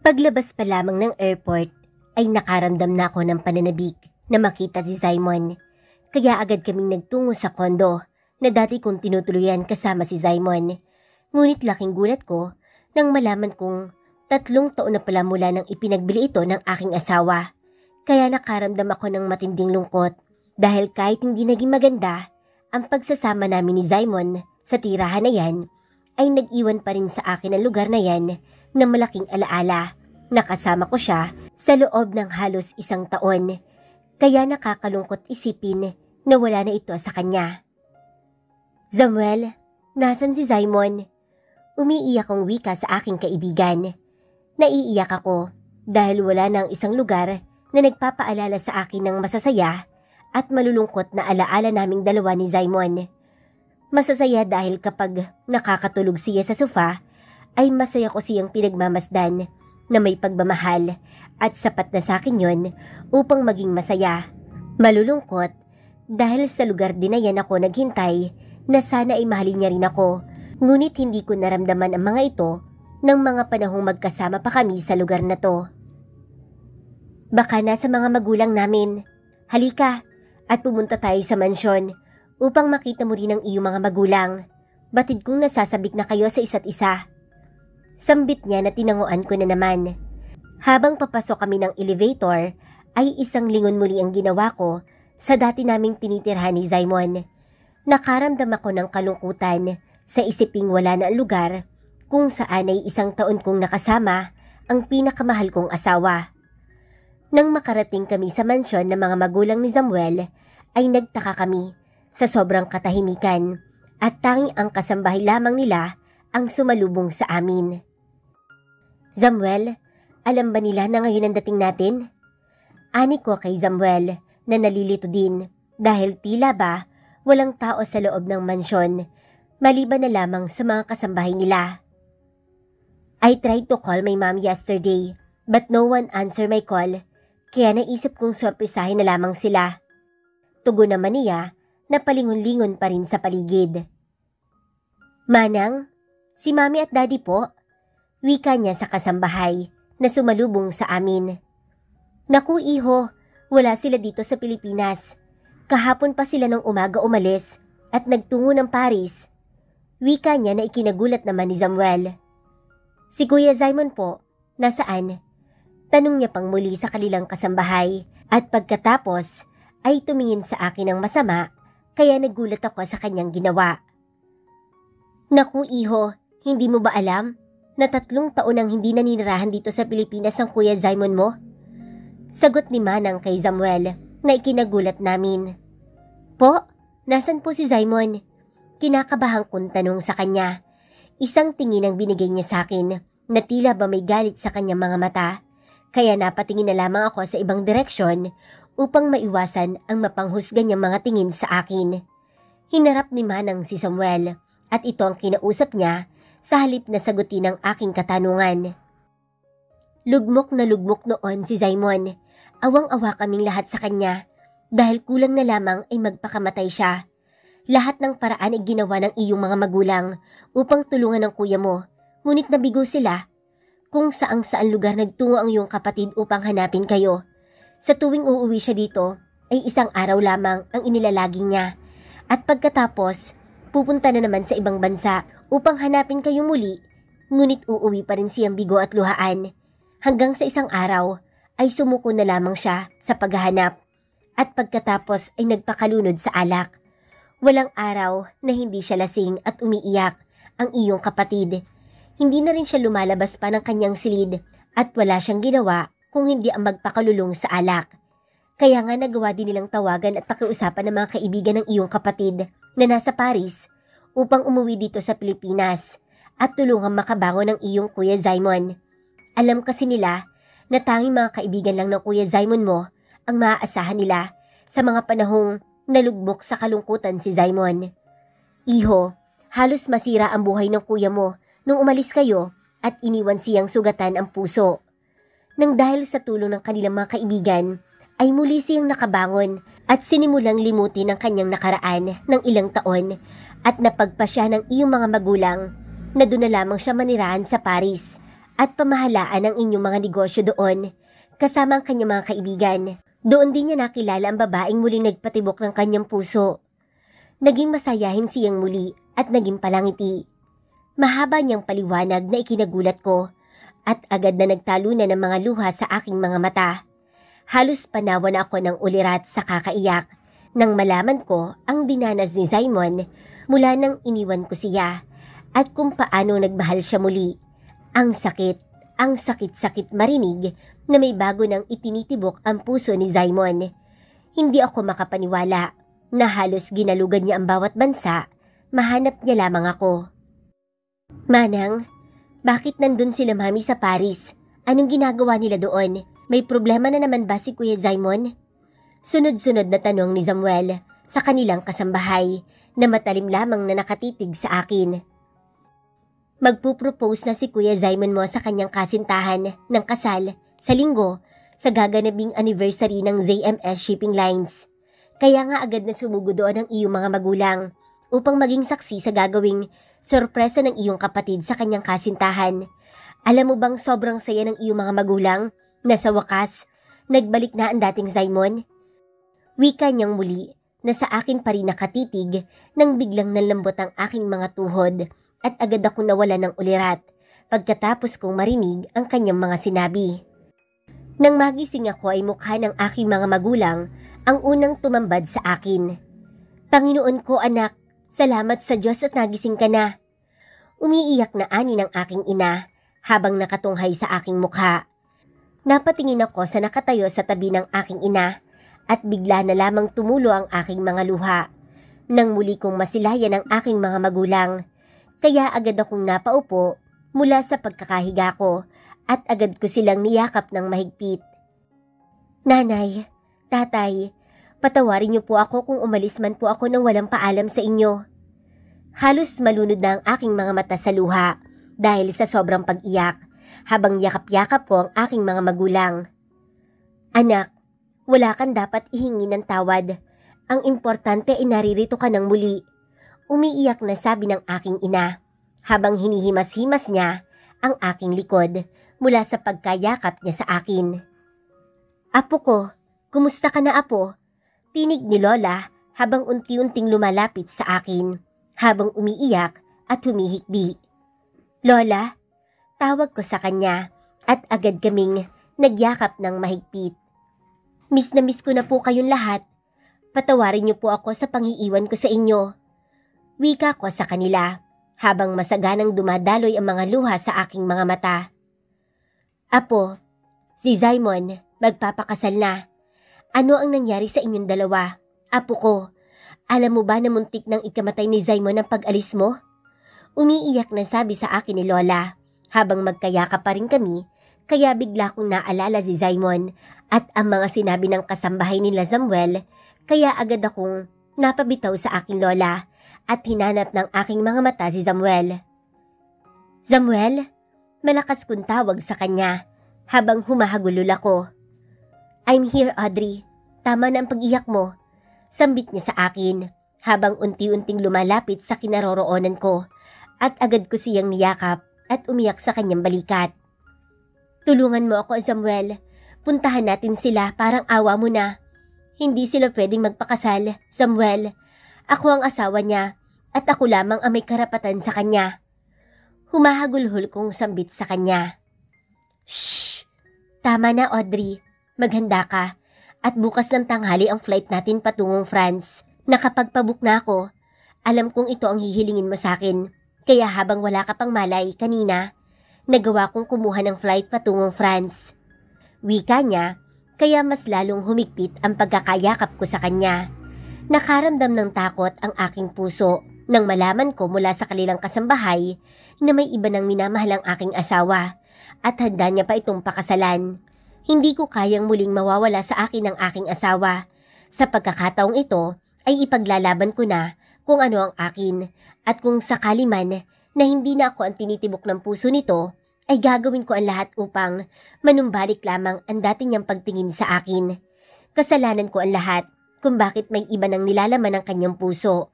Paglabas pa lamang ng airport ay nakaramdam na ako ng pananabik na makita si Simon. Kaya agad kaming nagtungo sa kondo na dati kong tinutuluyan kasama si Simon. Ngunit laking gulat ko nang malaman kong 3 taon na pala mula nang ipinagbili ito ng aking asawa. Kaya nakaramdam ako ng matinding lungkot dahil kahit hindi naging maganda ang pagsasama namin ni Simon sa tirahan na yan, ay nag-iwan pa rin sa akin ang lugar na yan na malaking alaala. Nakasama ko siya sa loob ng halos 1 taon. Kaya nakakalungkot isipin na wala na ito sa kanya. Samuel, nasan si Simon? Umiiyak ang wika sa aking kaibigan. Naiiyak ako dahil wala na ang isang lugar na nagpapaalala sa akin ng masasaya at malulungkot na alaala naming dalawa ni Simon. Masasaya dahil kapag nakakatulog siya sa sofa, ay masaya ko siyang pinagmamasdan na may pagmamahal at sapat na sa akin yon upang maging masaya. Malulungkot dahil sa lugar din na yan ako naghintay na sana ay mahalin niya rin ako, ngunit hindi ko naramdaman ang mga ito ng mga panahong magkasama pa kami sa lugar na to. Baka nasa mga magulang namin. Halika at pumunta tayo sa mansyon upang makita mo rin ang iyong mga magulang. Batid kong nasasabik na kayo sa isa't isa. Sambit niya na tinanguan ko na naman. Habang papasok kami ng elevator, ay isang lingon muli ang ginawa ko sa dati naming tinitirhan ni Simon. Nakaramdam ako ng kalungkutan sa isiping wala na ang lugar kung saan ay 1 taon kong nakasama ang pinakamahal kong asawa. Nang makarating kami sa mansyon ng mga magulang ni Samuel, ay nagtaka kami sa sobrang katahimikan at tanging ang kasambahay lamang nila ang sumalubong sa amin. Samuel, alam ba nila na ngayon ang dating natin? Ani ko kay Samuel na nalilito din dahil tila ba walang tao sa loob ng mansyon maliban na lamang sa mga kasambahay nila. I tried to call my mom yesterday but no one answered my call, kaya naisip kong sorpresahin na lamang sila. Tugon naman niya na palingon-lingon pa rin sa paligid. Manang, si mami at daddy po, wika niya sa kasambahay na sumalubong sa amin. Naku iho, wala sila dito sa Pilipinas. Kahapon pa sila ng umaga umalis at nagtungo ng Paris. Wika niya na ikinagulat naman ni Samuel. Si Kuya Simon po, nasaan? Tanong niya pang muli sa kanilang kasambahay at pagkatapos ay tumingin sa akin ng masama kaya nagulat ako sa kanyang ginawa. Naku iho, hindi mo ba alam na 3 taon ang hindi naninirahan dito sa Pilipinas ang Kuya Simon mo? Sagot ni Manang kay Samuel na ikinagulat namin. Po, nasan po si Simon? Kinakabahan kong tanong sa kanya. Isang tingin ang binigay niya sa akin na tila ba may galit sa kanyang mga mata. Kaya napatingin na lamang ako sa ibang direksyon upang maiwasan ang mapanghusga niyang mga tingin sa akin. Hinarap ni Manang si Samuel at ito ang kinausap niya sa halip na sagutin ang aking katanungan. Lugmok na lugmok noon si Simon. Awang-awa kaming lahat sa kanya dahil kulang na lamang ay magpakamatay siya. Lahat ng paraan ay ginawa ng iyong mga magulang upang tulungan ang kuya mo, ngunit nabigo sila. Kung saang-saan lugar nagtungo ang iyong kapatid upang hanapin kayo. Sa tuwing uuwi siya dito ay 1 araw lamang ang inilalagi niya at pagkatapos pupunta na naman sa ibang bansa upang hanapin kayo muli, ngunit uuwi pa rin siyang bigo at luhaan. Hanggang sa 1 araw ay sumuko na lamang siya sa paghahanap at pagkatapos ay nagpakalunod sa alak. Walang araw na hindi siya lasing at umiiyak ang iyong kapatid. Hindi na rin siya lumalabas pa ng kanyang silid at wala siyang ginawa kung hindi ang magpakalulong sa alak. Kaya nga nagawa din nilang tawagan at pakiusapan ng mga kaibigan ng iyong kapatid na nasa Paris upang umuwi dito sa Pilipinas at tulungang makabangon ng iyong Kuya Simon. Alam kasi nila na tanging mga kaibigan lang ng Kuya Simon mo ang maaasahan nila sa mga panahong nalugmok sa kalungkutan si Simon. Iho, halos masira ang buhay ng kuya mo nung umalis kayo at iniwan siyang sugatan ang puso. Nang dahil sa tulong ng kanilang mga kaibigan, ay muli siyang nakabangon at sinimulang limutin ang kanyang nakaraan ng ilang taon at napagpasya ng iyong mga magulang na doon na lamang siya manirahan sa Paris at pamahalaan ang inyong mga negosyo doon, kasama ang kanyang mga kaibigan. Doon din niya nakilala ang babaeng muling nagpatibok ng kanyang puso. Naging masayahin siyang muli at naging palangiti. Mahaba niyang paliwanag na ikinagulat ko at agad na nagtalo na ng mga luha sa aking mga mata. Halos panawa na ako ng ulirat sa kakaiyak nang malaman ko ang dinanas ni Simon mula nang iniwan ko siya at kung paano nagmahal siya muli. Ang sakit marinig na may bago nang itinitibok ang puso ni Simon. Hindi ako makapaniwala na halos ginalugan niya ang bawat bansa, mahanap niya lamang ako. Manang, bakit nandun sila mami sa Paris? Anong ginagawa nila doon? May problema na naman ba si Kuya Simon? Sunod-sunod na tanong ni Samuel sa kanilang kasambahay na matalim lamang na nakatitig sa akin. Magpupropose na si Kuya Simon mo sa kanyang kasintahan ng kasal sa linggo sa gaganaping anniversary ng ZMS Shipping Lines. Kaya nga agad na sumugo doon ang iyong mga magulang upang maging saksi sa gagawing sorpresa ng iyong kapatid sa kanyang kasintahan. Alam mo bang sobrang saya ng iyong mga magulang na sa wakas, nagbalik na ang dating Simon? Wika niyang muli na sa akin pa rin nakatitig nang biglang nalambot ang aking mga tuhod at agad ako nawala ng ulirat pagkatapos kong marinig ang kanyang mga sinabi. Nang magising ako ay mukha ng aking mga magulang ang unang tumambad sa akin. Panginoon ko anak, salamat sa Diyos at nagising ka na. Umiiyak na ani ng aking ina habang nakatunghay sa aking mukha. Napatingin ako sa nakatayo sa tabi ng aking ina at bigla na lamang tumulo ang aking mga luha. Nang muli kong masilayan ang aking mga magulang, kaya agad akong napaupo mula sa pagkakahiga ko at agad ko silang niyakap ng mahigpit. Nanay, tatay, patawarin niyo po ako kung umalis man po ako nang walang paalam sa inyo. Halos malunod na ang aking mga mata sa luha dahil sa sobrang pag-iyak habang yakap-yakap ko ang aking mga magulang. Anak, wala kang dapat ihingi ng tawad. Ang importante ay naririto ka ng muli. Umiiyak na sabi ng aking ina habang hinihimas-himas niya ang aking likod mula sa pagkayakap niya sa akin. Apo ko, kumusta ka na apo? Tinig ni Lola habang unti-unting lumalapit sa akin habang umiiyak at humihikbi. Lola, tawag ko sa kanya at agad kaming nagyakap ng mahigpit. Miss na miss ko na po kayong lahat. Patawarin niyo po ako sa pangiiwan ko sa inyo. Wika ko sa kanila habang masaganang dumadaloy ang mga luha sa aking mga mata. Apo, si Simon magpapakasal na. Ano ang nangyari sa inyong dalawa? Apo ko, alam mo ba na muntik nang ikamatay ni Simon ang pag-alis mo? Umiiyak na sabi sa akin ni Lola habang magkayakap pa rin kami, kaya bigla kong naalala si Simon at ang mga sinabi ng kasambahay nila Samuel, kaya agad akong napabitaw sa aking lola at hinanap ng aking mga mata si Samuel. Samuel, malakas kong tawag sa kanya habang humahagulol ako. I'm here, Audrey. Tama na ang pag-iyak mo. Sambit niya sa akin habang unti-unting lumalapit sa kinaroroonan ko at agad ko siyang niyakap at umiyak sa kanyang balikat. Tulungan mo ako, Samuel. Puntahan natin sila, parang awa mo na. Hindi sila pwedeng magpakasal, Samuel. Ako ang asawa niya at ako lamang ang may karapatan sa kanya. Humahagulhol kong sambit sa kanya. Shh! Tama na, Audrey. Maghanda ka. At bukas ng tanghali ang flight natin patungong France. Nakapagpabook na ako. Alam kong ito ang hihilingin mo sa akin. Kaya habang wala ka pang malay kanina, nagawa kong kumuha ng flight patungong France. Wika niya, kaya mas lalong humigpit ang pagkakayakap ko sa kanya. Nakaramdam ng takot ang aking puso nang malaman ko mula sa kanilang kasambahay na may iba nang minamahal ang aking asawa at handa niya pa itong pakasalan. Hindi ko kayang muling mawawala sa akin ang aking asawa. Sa pagkakataong ito ay ipaglalaban ko na kung ano ang akin at kung sakali man na hindi na ako ang tinitibok ng puso nito, ay gagawin ko ang lahat upang manumbalik lamang ang dati niyang pagtingin sa akin. Kasalanan ko ang lahat kung bakit may iba nang nilalaman ng kanyang puso.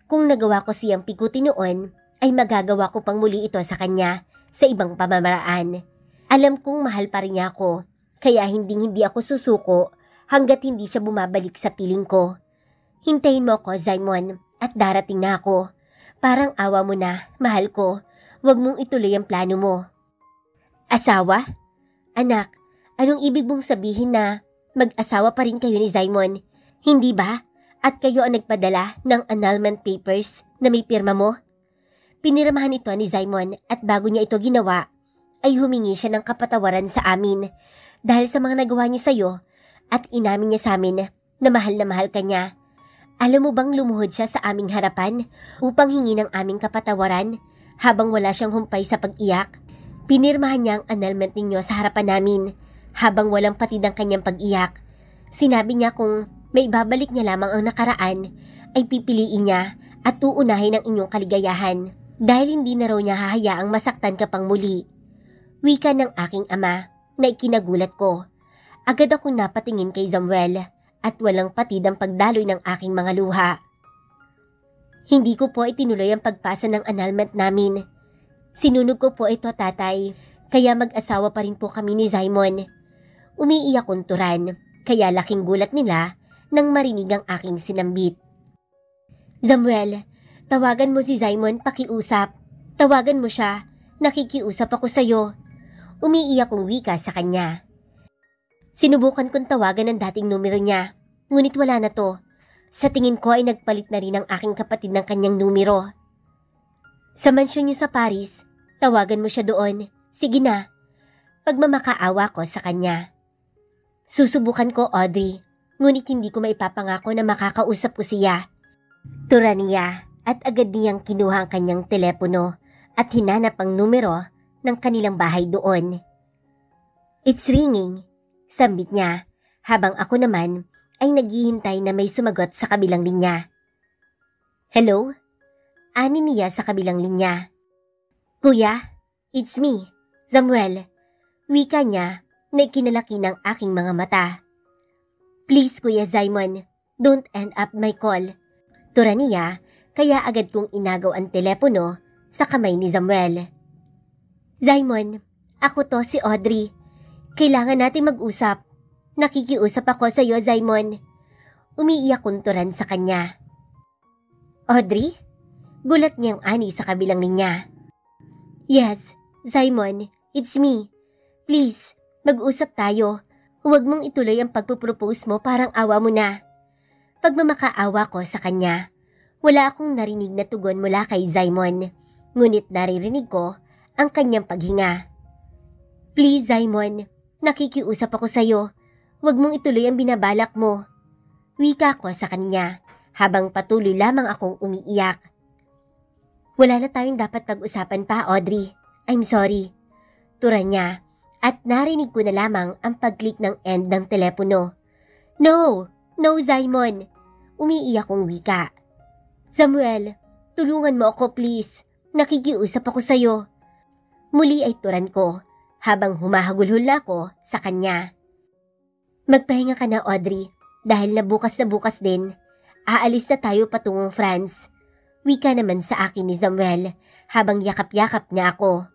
Kung nagawa ko siyang pikutin noon, ay magagawa ko pang muli ito sa kanya sa ibang pamamaraan. Alam kong mahal pa rin niya ako, kaya hindi ako susuko hanggat hindi siya bumabalik sa piling ko. Hintayin mo ako, Simon, at darating na ako. Parang awa mo na, mahal ko. Huwag mong ituloy ang plano mo. Asawa? Anak, anong ibig mong sabihin na mag-asawa pa rin kayo ni Simon? Hindi ba? At kayo ang nagpadala ng annulment papers na may pirma mo? Pinirmahan ito ni Simon at bago niya ito ginawa, ay humingi siya ng kapatawaran sa amin dahil sa mga nagawa niya sa'yo at inamin niya sa amin na mahal ka niya. Alam mo bang lumuhod siya sa aming harapan upang hingi ng aming kapatawaran habang wala siyang humpay sa pag-iyak? Pinirmahan niya ang annulment ninyo sa harapan namin habang walang patid ang kanyang pag-iyak. Sinabi niya kung may babalik niya lamang ang nakaraan ay pipiliin niya at uunahin ang inyong kaligayahan dahil hindi na raw niya hahayaang masaktan ka pang muli. Wika ng aking ama na ikinagulat ko. Agad akong napatingin kay Samuel at walang patid ang pagdaloy ng aking mga luha. Hindi ko po itinuloy ang pagpasa ng annulment namin. Sinunog ko po ito, tatay, kaya mag-asawa pa rin po kami ni Simon. Umiiyak kunturan, kaya laking gulat nila nang marinig ang aking sinambit. Samuel, tawagan mo si Simon, pakiusap. Tawagan mo siya, nakikiusap ako sa'yo. Umiiyak kong wika sa kanya. Sinubukan kong tawagan ang dating numero niya, ngunit wala na to. Sa tingin ko ay nagpalit na rin ang aking kapatid ng kanyang numero. Sa mansyon niyo sa Paris, tawagan mo siya doon. Sige na, pagmamakaawa ko sa kanya. Susubukan ko, Audrey, ngunit hindi ko maipapangako na makakausap ko siya. Tura niya at agad niyang kinuha ang kanyang telepono at hinanap ang numero ng kanilang bahay doon. It's ringing, sambit niya, habang ako naman ay naghihintay na may sumagot sa kabilang linya. Hello? Ani niya sa kabilang linya. Kuya, it's me, Samuel. Wika niya na ikinalaki ng aking mga mata. Please, Kuya Simon, don't end up my call. Tura niya, kaya agad kong inagaw ang telepono sa kamay ni Samuel. Simon, ako to si Audrey. Kailangan natin mag-usap. Nakikiusap ako sa iyo, Simon. Umiiyak kunturan sa kanya. Audrey? Gulat niyang ani sa kabilang linya. Yes, Simon, it's me. Please, mag-usap tayo. Huwag mong ituloy ang pagpupropose mo, parang awa mo na. Pagmamakaawa ko sa kanya, wala akong narinig na tugon mula kay Simon, ngunit naririnig ko ang kanyang paghinga. Please, Simon, nakikiusap ako sa'yo. Huwag mong ituloy ang binabalak mo. Wika ko sa kanya habang patuloy lamang akong umiiyak. Wala na tayong dapat pag-usapan pa, Audrey. I'm sorry. Tura niya at narinig ko na lamang ang pag-click ng end ng telepono. No, Simon. Umiiyak kong wika. Samuel, tulungan mo ako please. Nakikiusap ako sa'yo. Muli ay turan ko habang humahagulhol ako sa kanya. Magpahinga ka na, Audrey, dahil na bukas din, aalis na tayo patungong France. Wika naman sa akin ni Samuel habang yakap-yakap niya ako.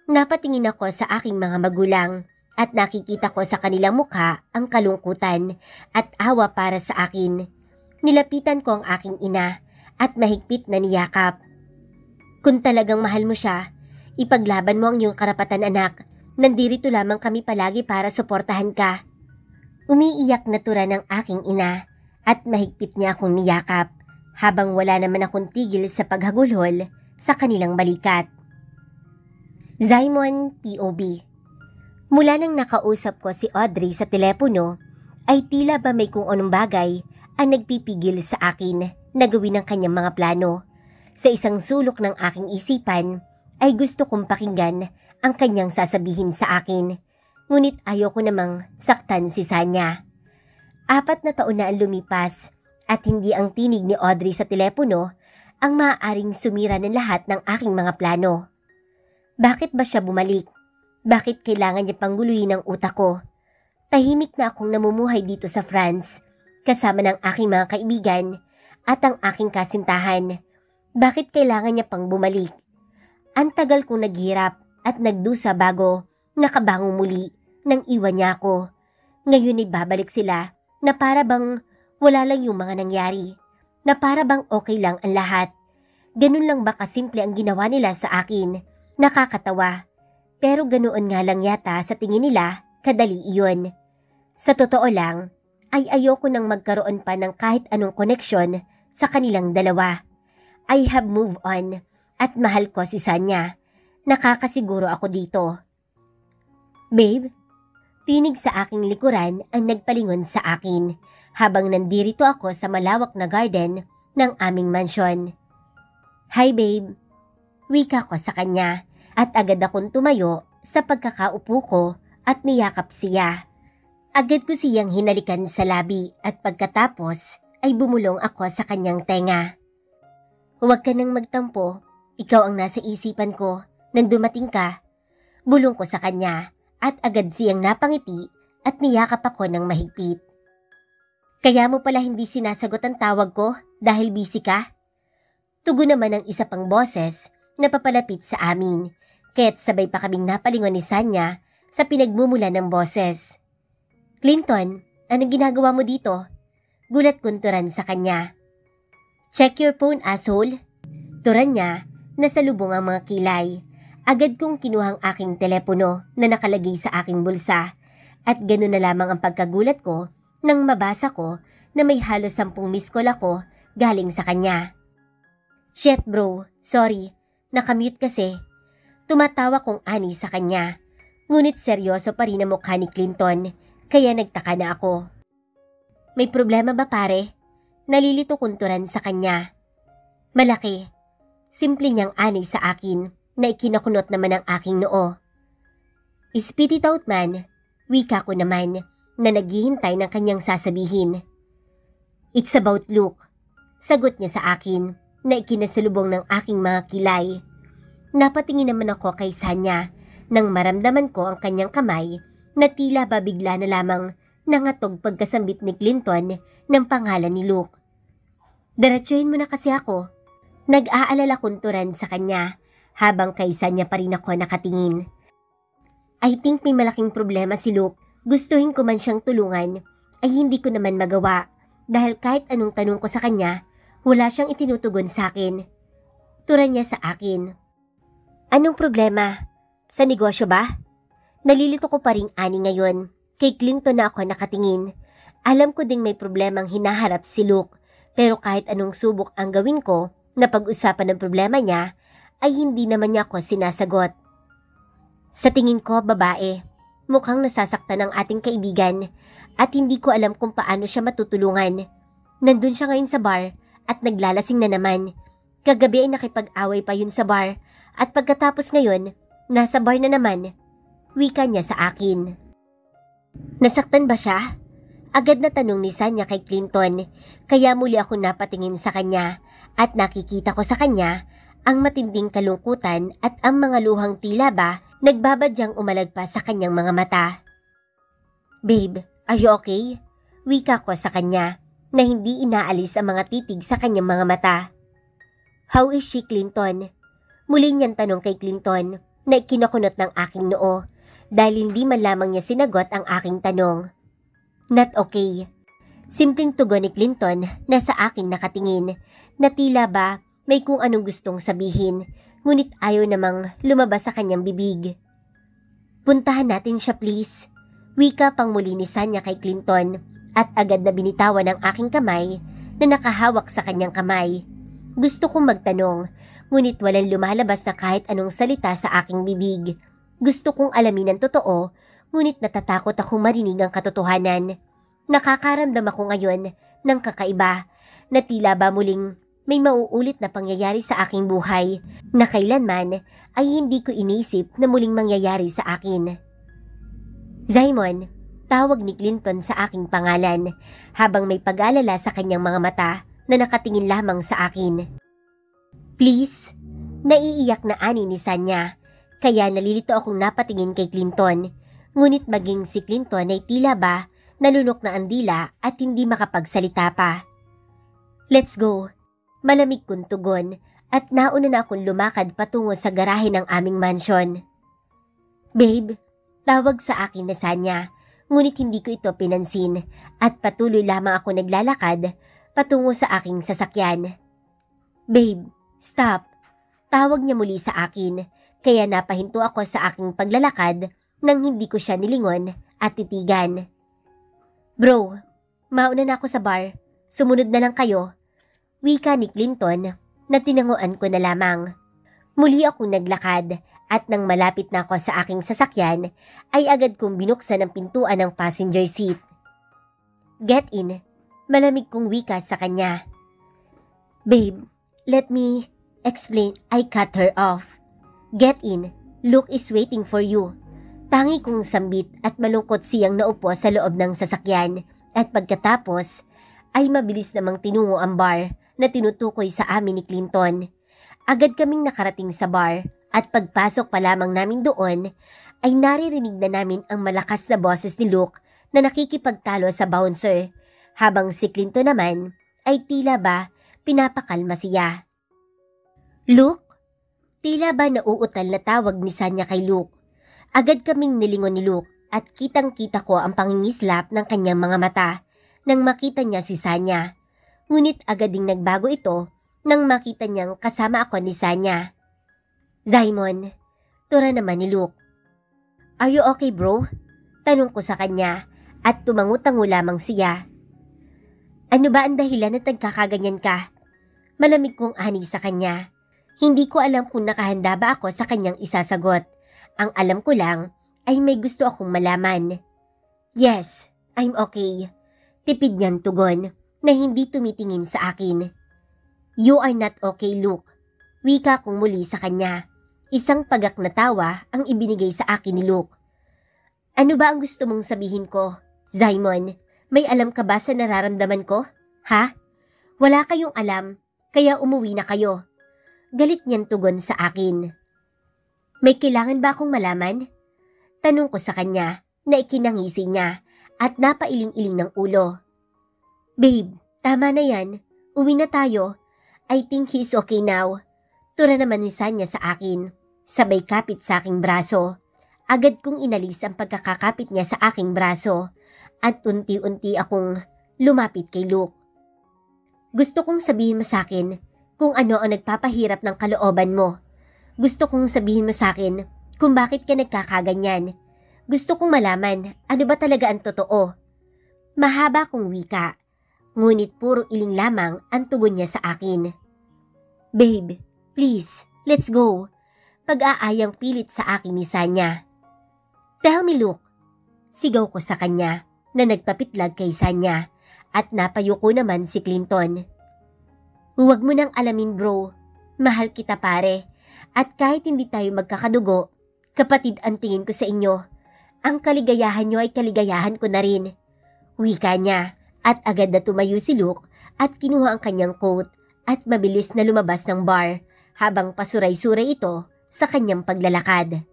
Napatingin ako sa aking mga magulang at nakikita ko sa kanilang mukha ang kalungkutan at awa para sa akin. Nilapitan ko ang aking ina at mahigpit na niyakap. Kung talagang mahal mo siya, ipaglaban mo ang iyong karapatan, anak. Nandirito lamang kami palagi para suportahan ka. Umiiyak na tura ng aking ina at mahigpit niya akong niyakap habang wala naman akong tigil sa paghagulhol sa kanilang balikat. Simon POB. Mula nang nakausap ko si Audrey sa telepono, ay tila ba may kung anong bagay ang nagpipigil sa akin na gawin ang kanyang mga plano. Sa isang sulok ng aking isipan ay gusto kong pakinggan ang kanyang sasabihin sa akin. Ngunit ayoko namang saktan si Sanya. 4 na taon na ang lumipas at hindi ang tinig ni Audrey sa telepono ang maaaring sumira ng lahat ng aking mga plano. Bakit ba siya bumalik? Bakit kailangan niya pangguluhin ang utak ko? Tahimik na akong namumuhay dito sa France kasama ng aking mga kaibigan at ang aking kasintahan. Bakit kailangan niya pang bumalik? Ang tagal kong naghirap at nagdusa bago nakabangon muli nang iwan niya ako. Ngayon ay babalik sila na para bang wala lang yung mga nangyari, na para bang okay lang ang lahat. Ganun lang ba kasimple ang ginawa nila sa akin? Nakakatawa. Pero ganoon nga lang yata sa tingin nila, kadali iyon. Sa totoo lang, ay ayoko nang magkaroon pa ng kahit anong koneksyon sa kanilang dalawa. I have moved on at mahal ko si Sanya. Nakakasiguro ako dito. Babe, tinig sa aking likuran ang nagpalingon sa akin habang nandirito ako sa malawak na garden ng aming mansyon. Hi babe, wika ko sa kanya at agad akong tumayo sa pagkakaupo ko at niyakap siya. Agad ko siyang hinalikan sa labi at pagkatapos ay bumulong ako sa kanyang tenga. Huwag ka nang magtampo, ikaw ang nasa isipan ko nang dumating ka. Bulong ko sa kanya at agad siyang napangiti at niyakap ako ng mahigpit. Kaya mo pala hindi sinasagot ang tawag ko dahil busy ka? Tugon naman ang isa pang boses na papalapit sa amin, kaya't sabay pa kaming napalingon ni Sanya sa pinagmumula ng boses. Clinton, anong ginagawa mo dito? Gulat kong turan sa kanya. Check your phone, asshole. Turan niya na salubong ang mga kilay. Agad kong kinuhang aking telepono na nakalagay sa aking bulsa at gano'n na lamang ang pagkagulat ko nang mabasa ko na may halos 10 missed call ako galing sa kanya. Shit bro, sorry, nakamute kasi. Tumatawa kong ani sa kanya, ngunit seryoso pa rin ang mukha ni Clinton kaya nagtaka na ako. May problema ba pare? Nalilito kong turan sa kanya. Malaki. Simple niyang ani sa akin na ikinakunot naman ang aking noo. Spit it out man, wika ko naman na naghihintay ng kanyang sasabihin. It's about Luke. Sagot niya sa akin na ikinasalubong ng aking mga kilay. Napatingin naman ako kay Sanya nang maramdaman ko ang kanyang kamay na tila ba bigla na lamang nangatog pagkasambit ni Clinton ng pangalan ni Luke. Diretsuhin mo na kasi ako. Nag-aalala kong turan sa kanya habang kay Sanya pa rin ako nakatingin. I think may malaking problema si Luke. Gustuhin ko man siyang tulungan ay hindi ko naman magawa dahil kahit anong tanong ko sa kanya, wala siyang itinutugon sa akin. Turan niya sa akin. Anong problema? Sa negosyo ba? Nalilito ko pa ring ani ngayon. Kay Clinton na ako nakatingin. Alam ko ding may problemang hinaharap si Luke, pero kahit anong subok ang gawin ko na pag-usapan ng problema niya, ay hindi naman niya ako sinasagot. Sa tingin ko, babae, mukhang nasasaktan ang ating kaibigan at hindi ko alam kung paano siya matutulungan. Nandun siya ngayon sa bar at naglalasing na naman. Kagabi ay nakipag-away pa yun sa bar at pagkatapos ngayon, nasa bar na naman. Wika niya sa akin. Nasaktan ba siya? Agad na tanong ni Sanya kay Clinton, kaya muli ako napatingin sa kanya at nakikita ko sa kanya ang matinding kalungkutan at ang mga luhang tila ba nagbabadyang umalagpas sa kanyang mga mata. Babe, are you okay? Wika ko sa kanya na hindi inaalis ang mga titig sa kanyang mga mata. How is she, Clinton? Muli niyang tanong kay Clinton na ikinakunot ng aking noo dahil hindi man lamang niya sinagot ang aking tanong. Not okay. Simpleng tugon ni Clinton na sa aking nakatingin na tila ba may kung anong gustong sabihin ngunit ayaw namang lumabas sa kanyang bibig. Puntahan natin siya please. Wika pang muli ni Sanya kay Clinton at agad na binitawan ang aking kamay na nakahawak sa kanyang kamay. Gusto kong magtanong ngunit walang lumalabas na kahit anong salita sa aking bibig. Gusto kong alamin ang totoo, ngunit natatakot akong marinig ang katotohanan. Nakakaramdam ako ngayon ng kakaiba na tila ba muling may mauulit na pangyayari sa aking buhay na kailanman ay hindi ko inisip na muling mangyayari sa akin. Simon, tawag ni Clinton sa aking pangalan habang may pag-alala sa kanyang mga mata na nakatingin lamang sa akin. Please, naiiyak na ani ni Sanya. Kaya nalilito akong napatingin kay Clinton, ngunit maging si Clinton ay tila ba nalunok na ang dila at hindi makapagsalita pa. Let's go. Malamig kong tugon at nauna na akong lumakad patungo sa garahe ng aming mansyon. Babe, tawag sa akin na Sanya, ngunit hindi ko ito pinansin at patuloy lamang ako naglalakad patungo sa aking sasakyan. Babe, stop. Tawag niya muli sa akin, kaya napahinto ako sa aking paglalakad nang hindi ko siya nilingon at titigan. Bro, mauna na ako sa bar. Sumunod na lang kayo. Wika ni Clinton na tinanguan ko na lamang. Muli akong naglakad at nang malapit na ako sa aking sasakyan ay agad kong binuksan ang pintuan ng passenger seat. Get in, malamig kong wika sa kanya. Babe, let me explain. I cut her off. Get in, Luke is waiting for you. Tangi kong sambit at malungkot siyang naupo sa loob ng sasakyan at pagkatapos ay mabilis namang tinungo ang bar na tinutukoy sa amin ni Clinton. Agad kaming nakarating sa bar at pagpasok pa lamang namin doon ay naririnig na namin ang malakas na boses ni Luke na nakikipagtalo sa bouncer habang si Clinton naman ay tila ba pinapakalma siya. Luke? Tila ba nauutal na tawag ni Sanya kay Luke? Agad kaming nilingon ni Luke at kitang-kita ko ang pangingislap ng kanyang mga mata nang makita niya si Sanya. Ngunit agad ding nagbago ito nang makita niyang kasama ako ni Sanya. Simon, tura naman ni Luke. Are you okay, bro? Tanong ko sa kanya at tumangu-tango lamang siya. Ano ba ang dahilan at nagkakaganyan ka? Malamig kong ani sa kanya. Hindi ko alam kung nakahanda ba ako sa kanyang isasagot. Ang alam ko lang ay may gusto akong malaman. Yes, I'm okay. Tipid niyang tugon na hindi tumitingin sa akin. You are not okay, Luke. Wika kong muli sa kanya. Isang pagak na tawa ang ibinigay sa akin ni Luke. Ano ba ang gusto mong sabihin ko? Simon, may alam ka ba sa nararamdaman ko? Ha? Wala kayong alam, kaya umuwi na kayo. Galit niyang tugon sa akin. May kailangan ba akong malaman? Tanong ko sa kanya na ikinangisi niya at napailing-iling ng ulo. Babe, tama na yan. Uwi na tayo. I think he's okay now. Tura naman ni Sanya sa akin. Sabay kapit sa aking braso. Agad kong inalis ang pagkakakapit niya sa aking braso at unti-unti akong lumapit kay Luke. Gusto kong sabihin mo sa akin kung ano ang nagpapahirap ng kalooban mo. Gusto kong sabihin mo sa akin kung bakit ka nagkakaganyan. Gusto kong malaman ano ba talaga ang totoo. Mahaba kong wika, ngunit puro iling lamang ang tugon niya sa akin. Babe, please, let's go. Pag-aayang pilit sa akin ni Sanya. Tell me, Luke. Sigaw ko sa kanya na nagpapitlag kay Sanya at napayuko naman si Clinton. Huwag mo nang alamin, bro. Mahal kita, pare. At kahit hindi tayo magkakadugo, kapatid ang tingin ko sa inyo. Ang kaligayahan nyo ay kaligayahan ko na rin. Wika niya at agad na tumayo si Luke at kinuha ang kanyang coat at mabilis na lumabas ng bar habang pasuray-suray ito sa kanyang paglalakad.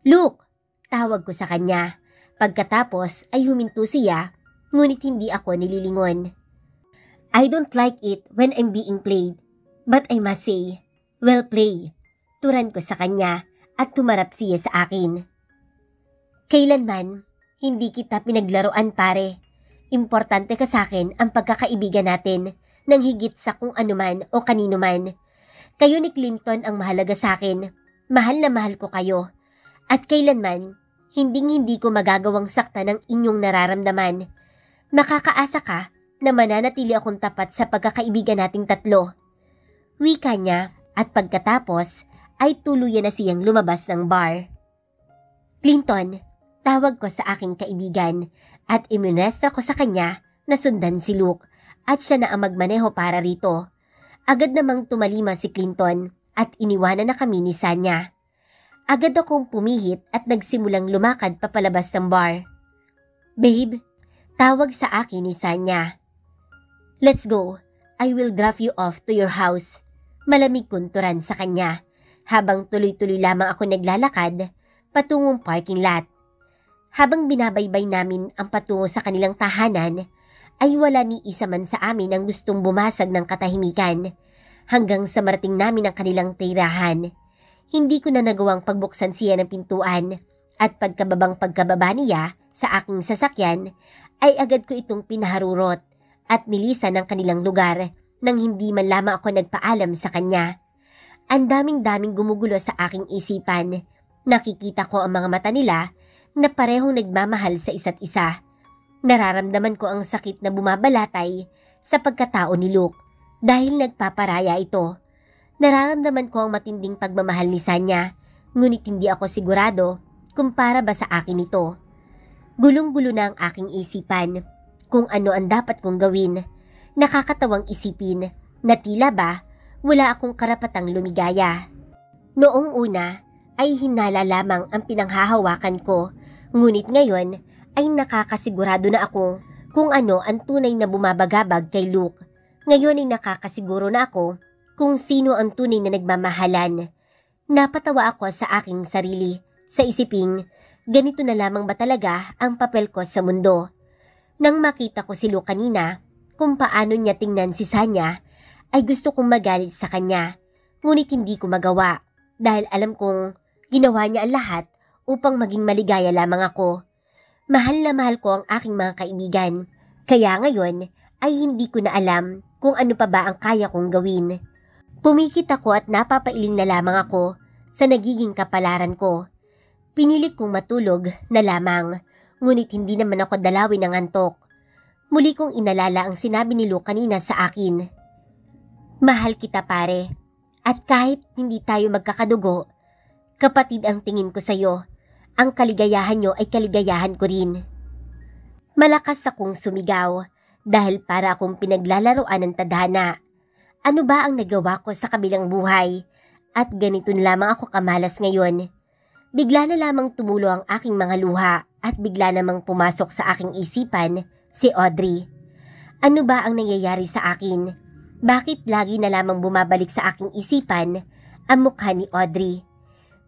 Luke! Tawag ko sa kanya. Pagkatapos ay huminto siya, ngunit hindi ako nililingon. I don't like it when I'm being played, but I must say, well play. Turan ko sa kanya at tumarap siya sa akin. Kailanman, hindi kita pinaglaruan, pare. Importante ka sa akin ang pagkakaibigan natin nang higit sa kung anuman o kanino man. Kayo ni Clinton ang mahalaga sa akin. Mahal na mahal ko kayo. At kailanman, hinding-hindi ko magagawang sakta ng inyong nararamdaman. Makakaasa ka na mananatili akong tapat sa pagkakaibigan nating tatlo. Wika niya at pagkatapos ay tuluyan na siyang lumabas ng bar. Clinton, tawag ko sa aking kaibigan at imunestra ko sa kanya na sundan si Luke at siya na ang magmaneho para rito. Agad namang tumalima si Clinton at iniwanan na kami ni Sanya. Agad akong pumihit at nagsimulang lumakad papalabas ng bar. Babe, tawag sa akin ni Sanya. Let's go. I will drop you off to your house. Malamig kunturan sa kanya habang tuloy-tuloy lamang ako naglalakad patungong parking lot. Habang binabaybay namin ang patungo sa kanilang tahanan, ay wala ni isa man sa amin ang gustong bumasag ng katahimikan hanggang sa marating namin ang kanilang tirahan. Hindi ko na nagawang pagbuksan siya ng pintuan at pagkababa niya sa aking sasakyan ay agad ko itong pinaharurot at nilisan ng kanilang lugar nang hindi man lamang ako nagpaalam sa kanya. Ang daming gumugulo sa aking isipan. Nakikita ko ang mga mata nila na parehong nagmamahal sa isa't isa. Nararamdaman ko ang sakit na bumabalatay sa pagkatao ni Luke dahil nagpaparaya ito. Nararamdaman ko ang matinding pagmamahal ni Sanya, ngunit hindi ako sigurado kung para ba sa akin ito. Gulong-gulo na ang aking isipan kung ano ang dapat kong gawin. Nakakatawang isipin na tila ba wala akong karapatang lumigaya. Noong una ay hinala lamang ang pinanghahawakan ko, ngunit ngayon ay nakakasigurado na ako kung ano ang tunay na bumabagabag kay Luke. Ngayon ay nakakasiguro na ako kung sino ang tunay na nagmamahalan. Napatawa ako sa aking sarili sa isiping ganito na lamang ba talaga ang papel ko sa mundo. Nang makita ko si Luke kanina kung paano niya tingnan si Sanya ay gusto kong magalit sa kanya, ngunit hindi ko magawa dahil alam kong ginawa niya ang lahat upang maging maligaya lamang ako. Mahal na mahal ko ang aking mga kaibigan, kaya ngayon ay hindi ko na alam kung ano pa ba ang kaya kong gawin. Pumikit ako at napapailing na lamang ako sa nagiging kapalaran ko. Pinilit kong matulog na lamang, ngunit hindi naman ako dalawin ng antok. Muli kong inalala ang sinabi ni Luke kanina sa akin. Mahal kita pare, at kahit hindi tayo magkakadugo, kapatid ang tingin ko sa'yo. Ang kaligayahan nyo ay kaligayahan ko rin. Malakas akong sumigaw dahil para akong pinaglalaroan ng tadhana. Ano ba ang nagawa ko sa kabilang buhay? At ganito na lamang ako kamalas ngayon. Bigla na lamang tumulo ang aking mga luha at bigla namang pumasok sa aking isipan si Audrey. Ano ba ang nangyayari sa akin? Bakit lagi na lamang bumabalik sa aking isipan ang mukha ni Audrey?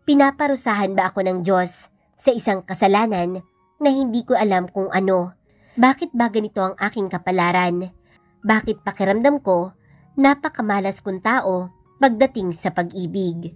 Pinaparusahan ba ako ng Diyos sa isang kasalanan na hindi ko alam kung ano? Bakit ba ganito ang aking kapalaran? Bakit pakiramdam ko napakamalas kong tao pagdating sa pag-ibig?